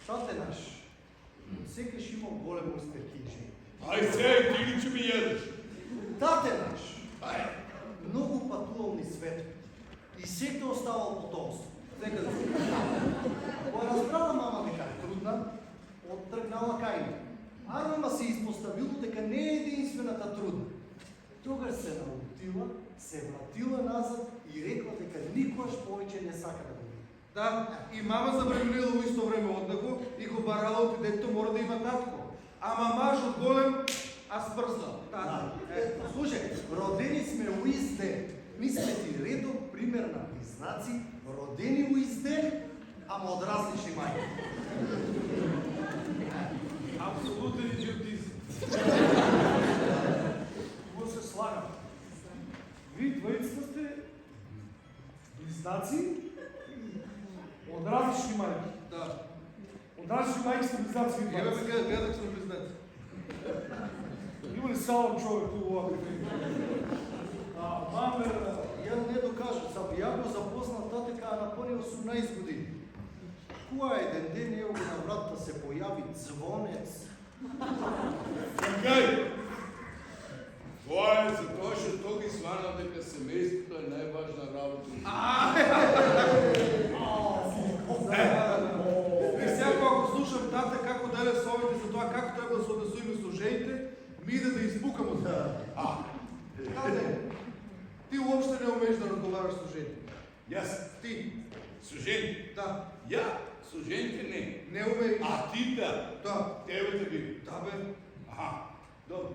Тате наш, секаш имал голем успех и жени. Ай сега, ти ли че ми ядеш? Тате наш, Ай, много пътувал ни свет и всеки оставал потомство. Нека да се. Кога разбрала мама дека е трудна, оттръгнала кайна. Армама се изпоставило дека не е единствената трудна. Тогаш се наутила, се вратила назад и рекла дека никогаш повече не сака да го види. Да, и мама забременила в исто време од него и го барала от детето мора да има татко. Ама маж от голем, а свързал. Да. Слушай, родени сме у ист ден. Ми сме ти редом пример на близнаци, родени у ист ден, ама от различни майки. Абсолютен идиотизм. Какво се слага? Вие двоицата сте близнаци от различни майки. Да. От различни майки сте близнаци ви Ева двоицата. ме гледах съм близнаци. Има ли само човек тук лапи? Маме, Я не докажа, само я го запозна татека на пълни 18 години. Кога един ден ево го на вратата се появи звонец. чакай! Това е за това, че то ги свана дека семейството е най-важна работа. И всяко ако слушам тата како дале совете за това како трябва да се однесуваме со жените, ми иде да изпукам от това. Тате, ти уопšte не умееш да разговараш со жени. Јас, Ти, со жени. да, Ја, со жените не. не умееш. А ти да. Да, Тебе да би. да бе. Аха, dobro.